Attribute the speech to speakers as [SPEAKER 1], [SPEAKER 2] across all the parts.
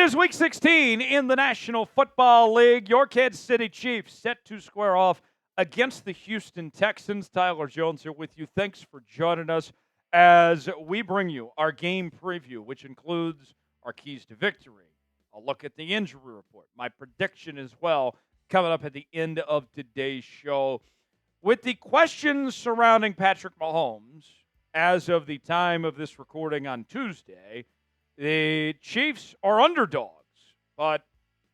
[SPEAKER 1] is Week 16 in the National Football League. Your Kansas City Chiefs set to square off against the Houston Texans. Tyler Jones here with you. Thanks for joining us as we bring you our game preview, which includes our keys to victory, a look at the injury report, my prediction as well, coming up at the end of today's show. With the questions surrounding Patrick Mahomes as of the time of this recording on Tuesday, the Chiefs are underdogs, but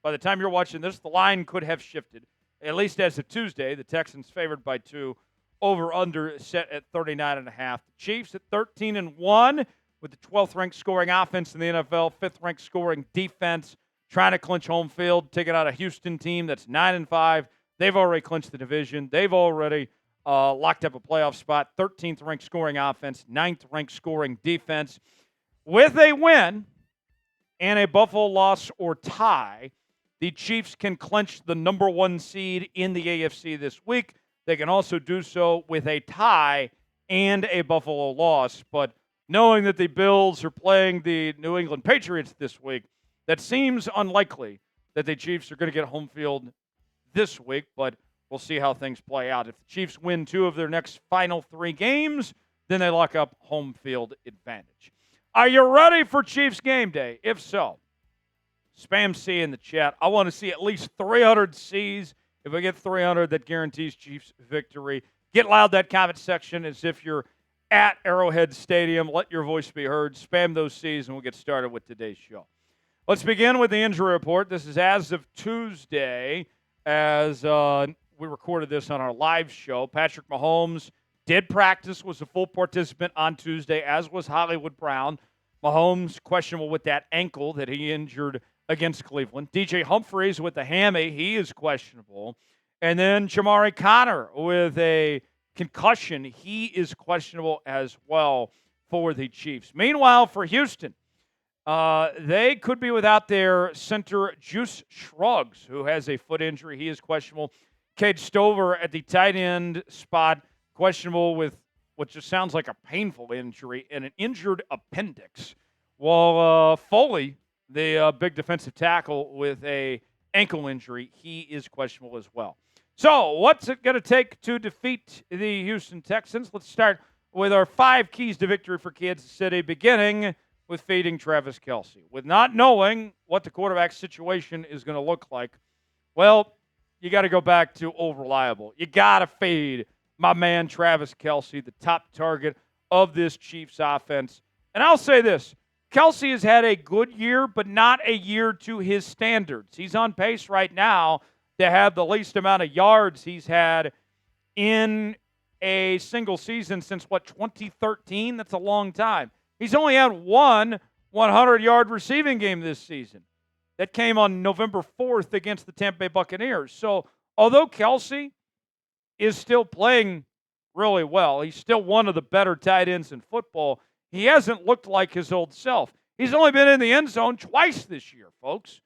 [SPEAKER 1] by the time you're watching this, the line could have shifted. At least as of Tuesday, the Texans favored by 2, over-under set at 39.5. The Chiefs at 13-1 with the 12th-ranked scoring offense in the NFL, 5th-ranked scoring defense, trying to clinch home field, taking out a Houston team that's 9-5. They've already clinched the division. They've already locked up a playoff spot, 13th-ranked scoring offense, 9th-ranked scoring defense. With a win and a Buffalo loss or tie, the Chiefs can clinch the number 1 seed in the AFC this week. They can also do so with a tie and a Buffalo loss. But knowing that the Bills are playing the New England Patriots this week, that seems unlikely that the Chiefs are going to get home field this week. But we'll see how things play out. If the Chiefs win 2 of their next final 3 games, then they lock up home field advantage. Are you ready for Chiefs game day? If so, spam C in the chat. I want to see at least 300 C's. If I get 300, that guarantees Chiefs victory. Get loud that comment section as if you're at Arrowhead Stadium. Let your voice be heard. Spam those C's, and we'll get started with today's show. Let's begin with the injury report. This is as of Tuesday, as we recorded this on our live show. Patrick Mahomes did practice, was a full participant on Tuesday, as was Hollywood Brown. Mahomes questionable with that ankle that he injured against Cleveland. DJ Humphries with the hammy, he is questionable. And then Chamarri Connor with a concussion, he is questionable as well for the Chiefs. Meanwhile, for Houston, they could be without their center, Juice Scruggs, who has a foot injury. He is questionable. Cade Stover at the tight end spot, questionable with what just sounds like a painful injury and an injured appendix. While Foley, the big defensive tackle with a ankle injury, he is questionable as well. So what's it going to take to defeat the Houston Texans? Let's start with our 5 keys to victory for Kansas City, beginning with feeding Travis Kelce. With not knowing what the quarterback situation is going to look like, well, you got to go back to old reliable. You got to feed my man Travis Kelce, the top target of this Chiefs offense. And I'll say this, Kelce has had a good year, but not a year to his standards. He's on pace right now to have the least amount of yards he's had in a single season since, 2013? That's a long time. He's only had one 100-yard receiving game this season. That came on November 4th against the Tampa Bay Buccaneers. So although Kelce is still playing really well, he's still one of the better tight ends in football, he hasn't looked like his old self. He's only been in the end zone twice this year, folks.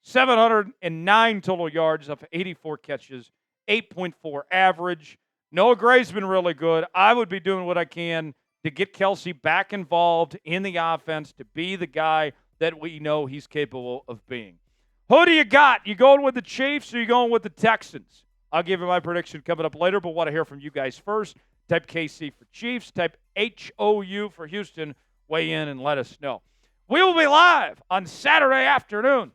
[SPEAKER 1] 709 total yards of 84 catches, 8.4 average. Noah Gray's been really good. I would be doing what I can to get Kelce back involved in the offense, to be the guy that we know he's capable of being. Who do you got? You going with the Chiefs or you going with the Texans? I'll give you my prediction coming up later, but want to hear from you guys first. Type KC for Chiefs. Type HOU for Houston. Weigh in and let us know. We will be live on Saturday afternoon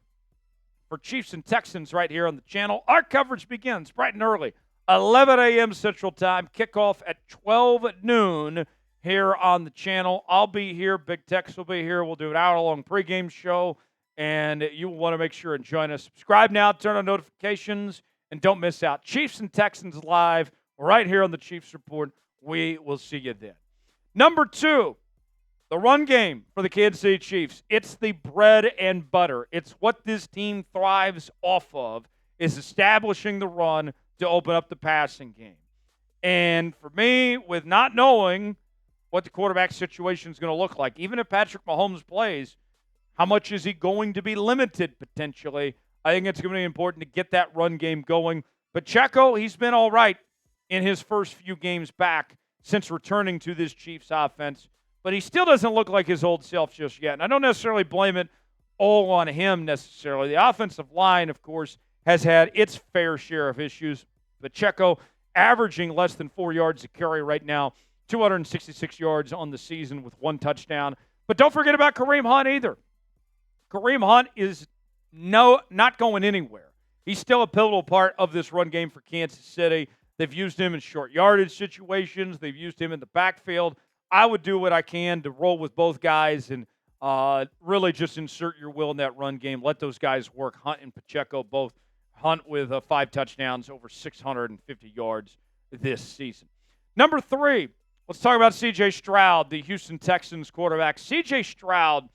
[SPEAKER 1] for Chiefs and Texans right here on the channel. Our coverage begins bright and early, 11 a.m. Central Time. Kickoff at 12 noon here on the channel. I'll be here. Big Tex will be here. We'll do an hour-long pregame show, and you will want to make sure and join us. Subscribe now, turn on notifications, and don't miss out. Chiefs and Texans live right here on the Chiefs Report. We will see you then. Number 2, the run game for the Kansas City Chiefs. It's the bread and butter. It's what this team thrives off of, is establishing the run to open up the passing game. And for me, with not knowing what the quarterback situation is going to look like, even if Patrick Mahomes plays, how much is he going to be limited potentially? I think it's going to be important to get that run game going. Pacheco, he's been all right in his first few games back since returning to this Chiefs offense, but he still doesn't look like his old self just yet. And I don't necessarily blame it all on him necessarily. The offensive line, of course, has had its fair share of issues. Pacheco averaging less than 4 yards a carry right now, 266 yards on the season with 1 touchdown. But don't forget about Kareem Hunt either. Kareem Hunt is not going anywhere. He's still a pivotal part of this run game for Kansas City. They've used him in short yardage situations. They've used him in the backfield. I would do what I can to roll with both guys and really just insert your will in that run game. Let those guys work. Hunt and Pacheco both. Hunt with 5 touchdowns, over 650 yards this season. Number 3, let's talk about C.J. Stroud, the Houston Texans quarterback. C.J. Stroud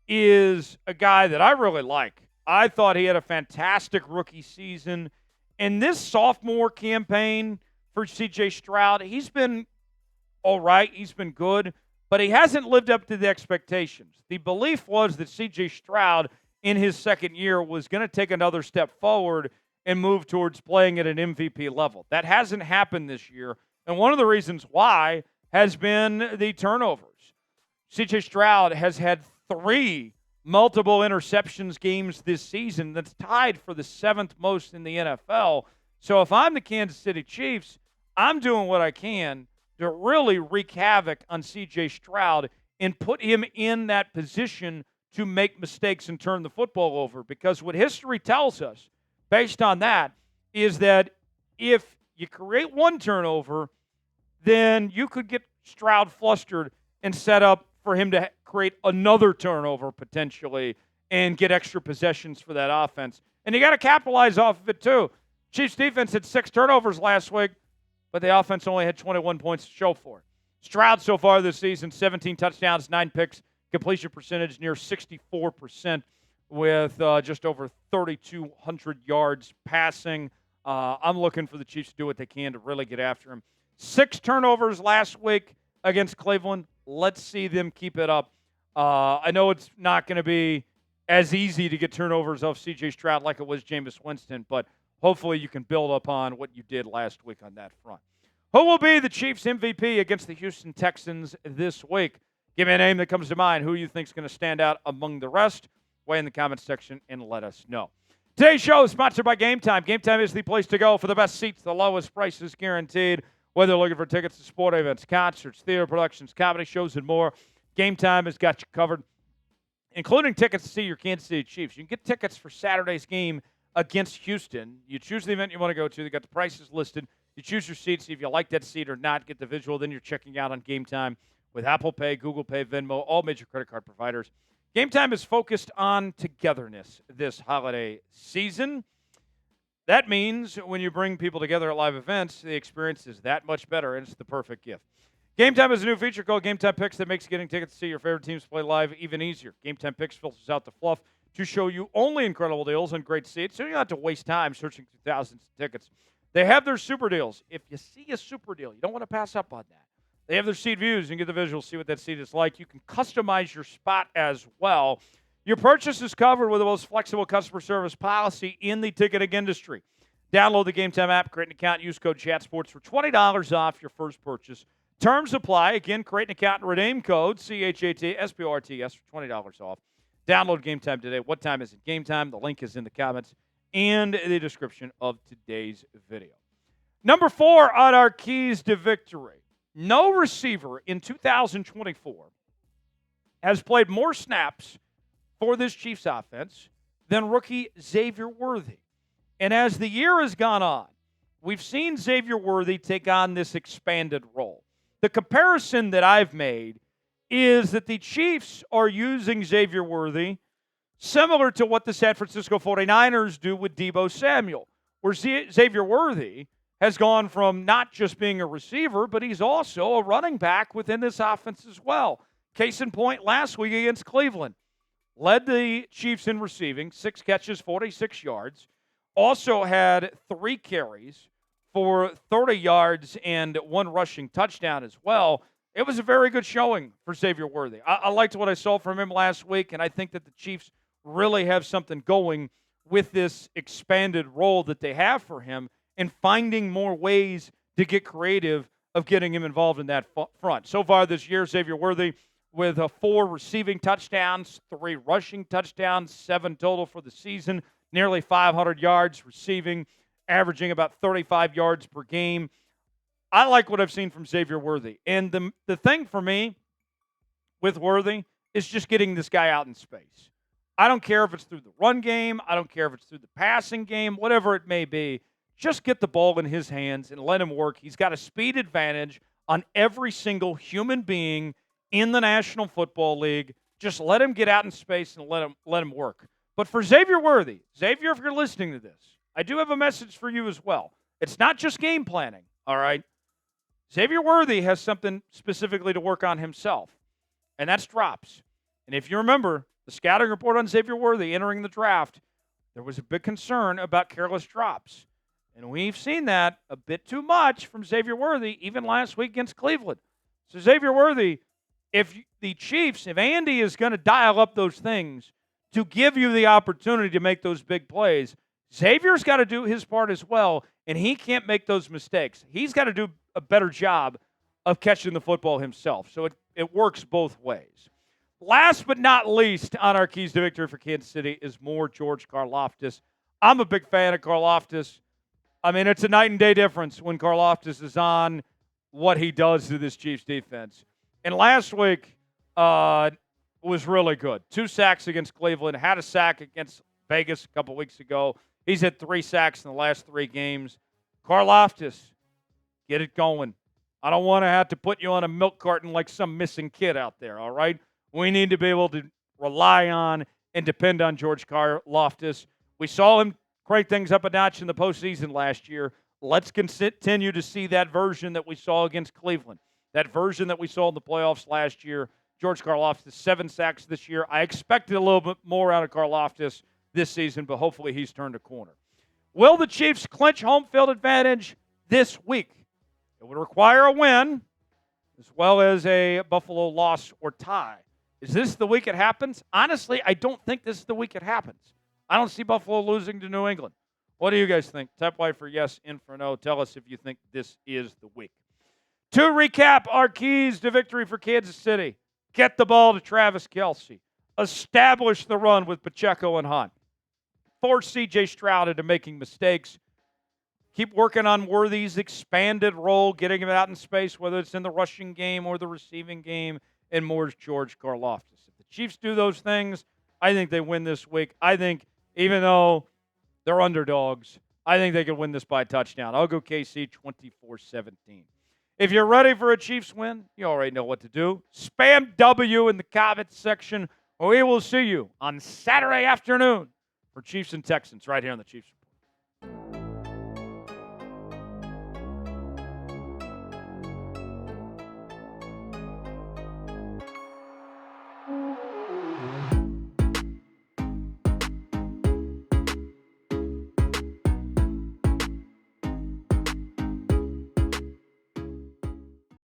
[SPEAKER 1] is a guy that I really like. I thought he had a fantastic rookie season. In this sophomore campaign for C.J. Stroud, he's been all right. He's been good, but he hasn't lived up to the expectations. The belief was that C.J. Stroud in his second year was going to take another step forward and move towards playing at an MVP level. That hasn't happened this year, and one of the reasons why has been the turnovers. C.J. Stroud has had 3 multiple interceptions games this season. That's tied for the 7th most in the NFL. So if I'm the Kansas City Chiefs, I'm doing what I can to really wreak havoc on C.J. Stroud and put him in that position to make mistakes and turn the football over. Because what history tells us, based on that, is that if you create 1 turnover, then you could get Stroud flustered and set up for him to create another turnover potentially and get extra possessions for that offense. And you got to capitalize off of it too. Chiefs defense had 6 turnovers last week, but the offense only had 21 points to show for it. Stroud so far this season, 17 touchdowns, 9 picks, completion percentage near 64% with just over 3,200 yards passing. I'm looking for the Chiefs to do what they can to really get after him. 6 turnovers last week against Cleveland. Let's see them keep it up. I know it's not going to be as easy to get turnovers off C.J. Stroud like it was Jameis Winston, but hopefully you can build upon what you did last week on that front. Who will be the Chiefs MVP against the Houston Texans this week? Give me a name that comes to mind. Who you think is going to stand out among the rest? Weigh in the comments section and let us know. Today's show is sponsored by Game Time. Game Time is the place to go for the best seats, the lowest prices guaranteed. Whether you're looking for tickets to sport events, concerts, theater productions, comedy shows, and more, Game Time has got you covered, including tickets to see your Kansas City Chiefs. You can get tickets for Saturday's game against Houston. You choose the event you want to go to. They got the prices listed. You choose your seat, see if you like that seat or not, get the visual. Then you're checking out on Game Time with Apple Pay, Google Pay, Venmo, all major credit card providers. Game Time is focused on togetherness this holiday season. That means when you bring people together at live events, the experience is that much better, and it's the perfect gift. Game Time is a new feature called Game Time Picks that makes getting tickets to see your favorite teams play live even easier. Game Time Picks filters out the fluff to show you only incredible deals and great seats, so you don't have to waste time searching through thousands of tickets. They have their super deals. If you see a super deal, you don't want to pass up on that. They have their seat views. You can get the visuals, see what that seat is like. You can customize your spot as well. Your purchase is covered with the most flexible customer service policy in the ticketing industry. Download the Game Time app, create an account, use code ChatSports for $20 off your first purchase. Terms apply. Again, create an account and redeem code CHATSPORTS for $20 off. Download Game Time today. What time is it? Game Time. The link is in the comments and the description of today's video. Number 4 on our keys to victory. No receiver in 2024 has played more snaps for this Chiefs offense than rookie Xavier Worthy. And as the year has gone on, we've seen Xavier Worthy take on this expanded role. The comparison that I've made is that the Chiefs are using Xavier Worthy similar to what the San Francisco 49ers do with Deebo Samuel, where Xavier Worthy has gone from not just being a receiver, but he's also a running back within this offense as well. Case in point, last week against Cleveland, led the Chiefs in receiving, 6 catches, 46 yards. Also had 3 carries for 30 yards and 1 rushing touchdown as well. It was a very good showing for Xavier Worthy. I liked what I saw from him last week, and I think that the Chiefs really have something going with this expanded role that they have for him and finding more ways to get creative of getting him involved in that front. So far this year, Xavier Worthy with 4 receiving touchdowns, 3 rushing touchdowns, 7 total for the season, nearly 500 yards receiving, averaging about 35 yards per game. I like what I've seen from Xavier Worthy. And the thing for me with Worthy is just getting this guy out in space. I don't care if it's through the run game. I don't care if it's through the passing game, whatever it may be. Just get the ball in his hands and let him work. He's got a speed advantage on every single human being in the National Football League. Just let him get out in space and let him work. But for Xavier Worthy, Xavier, if you're listening to this, I do have a message for you as well. It's not just game planning, all right? Xavier Worthy has something specifically to work on himself, and that's drops. And if you remember, the scouting report on Xavier Worthy entering the draft, there was a big concern about careless drops. And we've seen that a bit too much from Xavier Worthy, even last week against Cleveland. So Xavier Worthy, if the Chiefs, if Andy is going to dial up those things to give you the opportunity to make those big plays, Xavier's got to do his part as well, and he can't make those mistakes. He's got to do a better job of catching the football himself. So it works both ways. Last but not least on our keys to victory for Kansas City is more George Karlaftis. I'm a big fan of Karlaftis. I mean, it's a night and day difference when Karlaftis is on, what he does to this Chiefs defense. And last week was really good. 2 sacks against Cleveland, had a sack against Vegas a couple weeks ago. He's had 3 sacks in the last 3 games. Karlaftis, get it going. I don't want to have to put you on a milk carton like some missing kid out there, all right? We need to be able to rely on and depend on George Karlaftis. We saw him crank things up a notch in the postseason last year. Let's continue to see that version that we saw against Cleveland, that version that we saw in the playoffs last year. George Karlaftis, 7 sacks this year. I expected a little bit more out of Karlaftis this season, but hopefully he's turned a corner. Will the Chiefs clinch home field advantage this week? It would require a win as well as a Buffalo loss or tie. Is this the week it happens? Honestly, I don't think this is the week it happens. I don't see Buffalo losing to New England. What do you guys think? Type Y for yes, in for no. Tell us if you think this is the week. To recap our keys to victory for Kansas City: get the ball to Travis Kelce, establish the run with Pacheco and Hunt, force C.J. Stroud into making mistakes, keep working on Worthy's expanded role, getting him out in space, whether it's in the rushing game or the receiving game, and more George Karlaftis. If the Chiefs do those things, I think they win this week. I think, even though they're underdogs, I think they can win this by a touchdown. I'll go KC 24-17. If you're ready for a Chiefs win, you already know what to do. Spam W in the comments section, or we will see you on Saturday afternoon for Chiefs and Texans right here on the Chiefs Report.